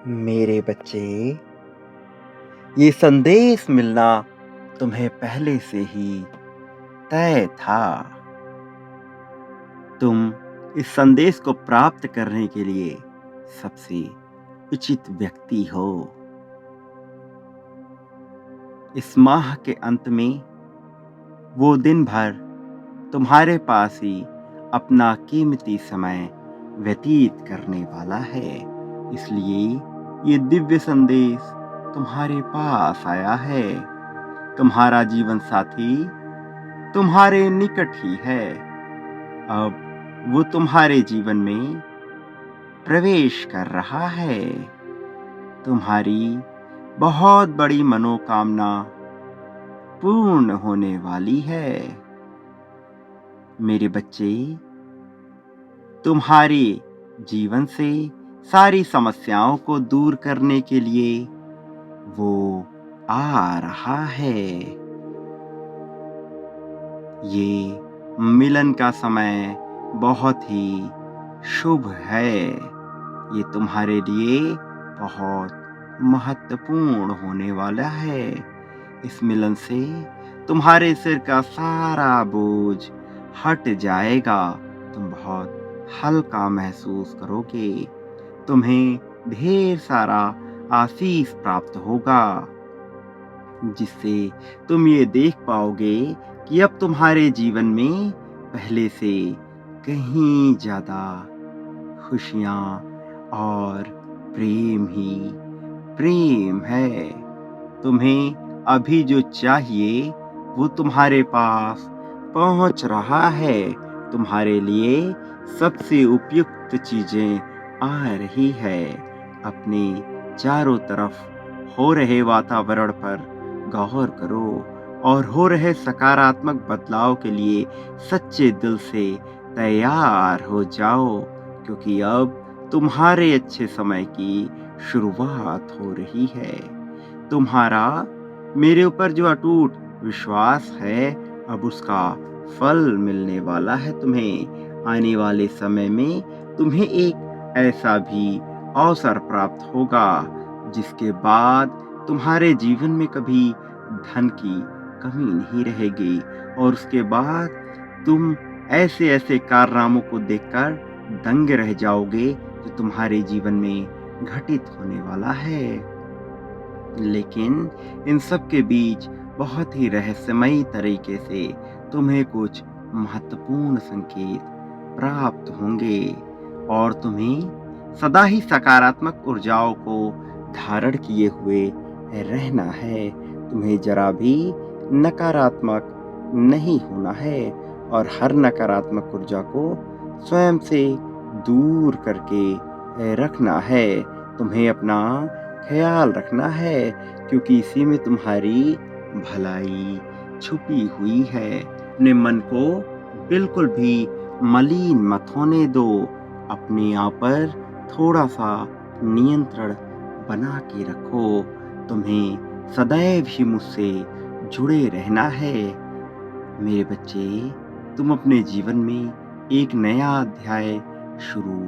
मेरे बच्चे, ये संदेश मिलना तुम्हें पहले से ही तय था। तुम इस संदेश को प्राप्त करने के लिए सबसे उचित व्यक्ति हो। इस माह के अंत में वो दिन भर तुम्हारे पास ही अपना कीमती समय व्यतीत करने वाला है। इसलिए ये दिव्य संदेश तुम्हारे पास आया है। तुम्हारा जीवन साथी तुम्हारे निकट ही है। अब वो तुम्हारे जीवन में प्रवेश कर रहा है। तुम्हारी बहुत बड़ी मनोकामना पूर्ण होने वाली है। मेरे बच्चे, तुम्हारे जीवन से सारी समस्याओं को दूर करने के लिए वो आ रहा है। ये मिलन का समय बहुत ही शुभ है। ये तुम्हारे लिए बहुत महत्वपूर्ण होने वाला है। इस मिलन से तुम्हारे सिर का सारा बोझ हट जाएगा। तुम बहुत हल्का महसूस करोगे। तुम्हें ढेर सारा आशीष प्राप्त होगा, जिससे तुम ये देख पाओगे कि अब तुम्हारे जीवन में पहले से कहीं ज़्यादा खुशियाँ और प्रेम ही प्रेम है। तुम्हें अभी जो चाहिए वो तुम्हारे पास पहुंच रहा है। तुम्हारे लिए सबसे उपयुक्त चीजें आ रही है। अपने चारों तरफ हो रहे वातावरण पर गौर करो और हो रहे सकारात्मक बदलाव के लिए सच्चे दिल से तैयार हो जाओ, क्योंकि अब तुम्हारे अच्छे समय की शुरुआत हो रही है। तुम्हारा मेरे ऊपर जो अटूट विश्वास है, अब उसका फल मिलने वाला है। तुम्हें आने वाले समय में तुम्हें एक ऐसा भी अवसर प्राप्त होगा जिसके बाद तुम्हारे जीवन में कभी धन की कमी नहीं रहेगी, और उसके बाद तुम ऐसे ऐसे कारनामों को देखकर दंग रह जाओगे जो तुम्हारे जीवन में घटित होने वाला है। लेकिन इन सब के बीच बहुत ही रहस्यमयी तरीके से तुम्हें कुछ महत्वपूर्ण संकेत प्राप्त होंगे, और तुम्हें सदा ही सकारात्मक ऊर्जाओं को धारण किए हुए रहना है। तुम्हें जरा भी नकारात्मक नहीं होना है, और हर नकारात्मक ऊर्जा को स्वयं से दूर करके रखना है। तुम्हें अपना ख्याल रखना है, क्योंकि इसी में तुम्हारी भलाई छुपी हुई है। अपने मन को बिल्कुल भी मलिन मत होने दो। अपने आप पर थोड़ा सा नियंत्रण बना के रखो। तुम्हें सदैव ही मुझसे जुड़े रहना है। मेरे बच्चे, तुम अपने जीवन में एक नया अध्याय शुरू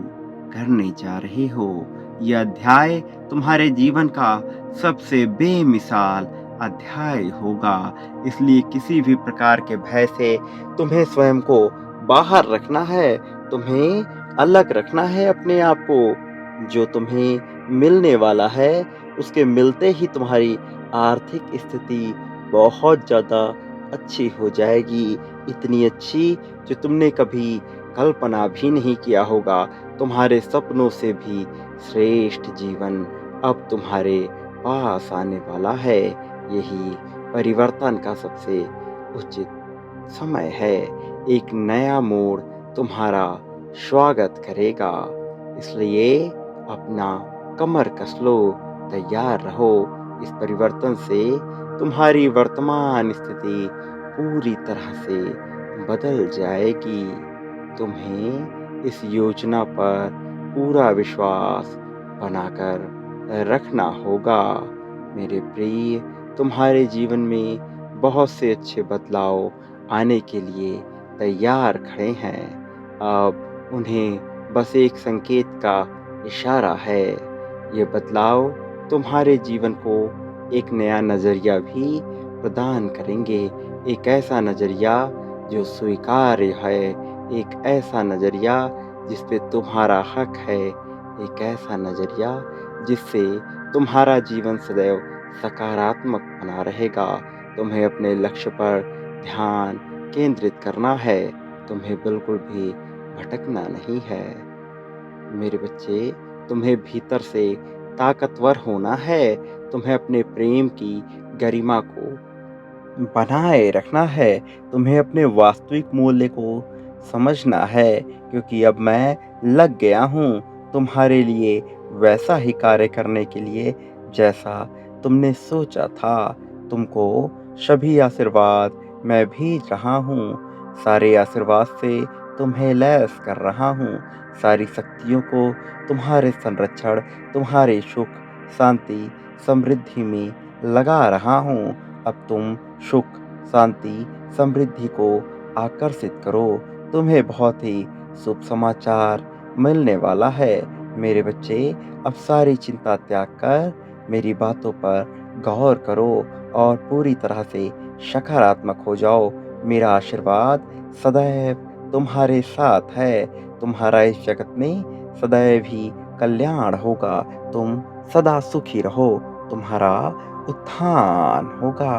करने जा रहे हो। यह अध्याय तुम्हारे जीवन का सबसे बेमिसाल अध्याय होगा। इसलिए किसी भी प्रकार के भय से तुम्हें स्वयं को बाहर रखना है। तुम्हें अलग रखना है अपने आप को। जो तुम्हें मिलने वाला है, उसके मिलते ही तुम्हारी आर्थिक स्थिति बहुत ज़्यादा अच्छी हो जाएगी। इतनी अच्छी जो तुमने कभी कल्पना भी नहीं किया होगा। तुम्हारे सपनों से भी श्रेष्ठ जीवन अब तुम्हारे पास आने वाला है। यही परिवर्तन का सबसे उचित समय है। एक नया मोड़ तुम्हारा स्वागत करेगा। इसलिए अपना कमर कस लो, तैयार रहो। इस परिवर्तन से तुम्हारी वर्तमान स्थिति पूरी तरह से बदल जाएगी। तुम्हें इस योजना पर पूरा विश्वास बनाकर रखना होगा। मेरे प्रिय, तुम्हारे जीवन में बहुत से अच्छे बदलाव आने के लिए तैयार खड़े हैं। अब उन्हें बस एक संकेत का इशारा है। ये बदलाव तुम्हारे जीवन को एक नया नज़रिया भी प्रदान करेंगे, एक ऐसा नज़रिया जो स्वीकार्य है, एक ऐसा नज़रिया जिस पे तुम्हारा हक है, एक ऐसा नज़रिया जिससे तुम्हारा जीवन सदैव सकारात्मक बना रहेगा। तुम्हें अपने लक्ष्य पर ध्यान केंद्रित करना है, तुम्हें बिल्कुल भी भटकना नहीं है। मेरे बच्चे, तुम्हें भीतर से ताकतवर होना है, तुम्हें अपने प्रेम की गरिमा को बनाए रखना है, तुम्हें अपने वास्तविक मूल्य को समझना है, क्योंकि अब मैं लग गया हूँ तुम्हारे लिए वैसा ही कार्य करने के लिए जैसा तुमने सोचा था। तुमको सभी आशीर्वाद मैं भेज रहा हूँ, सारे आशीर्वाद से तुम्हें लैस कर रहा हूँ, सारी शक्तियों को तुम्हारे संरक्षण, तुम्हारे सुख, शांति, समृद्धि में लगा रहा हूँ। अब तुम सुख, शांति, समृद्धि को आकर्षित करो। तुम्हें बहुत ही शुभ समाचार मिलने वाला है। मेरे बच्चे, अब सारी चिंता त्याग कर मेरी बातों पर गौर करो और पूरी तरह से सकारात्मक हो जाओ। मेरा आशीर्वाद सदैव तुम्हारे साथ है। तुम्हारा इस जगत में सदैव ही कल्याण होगा। तुम सदा सुखी रहो। तुम्हारा उत्थान होगा।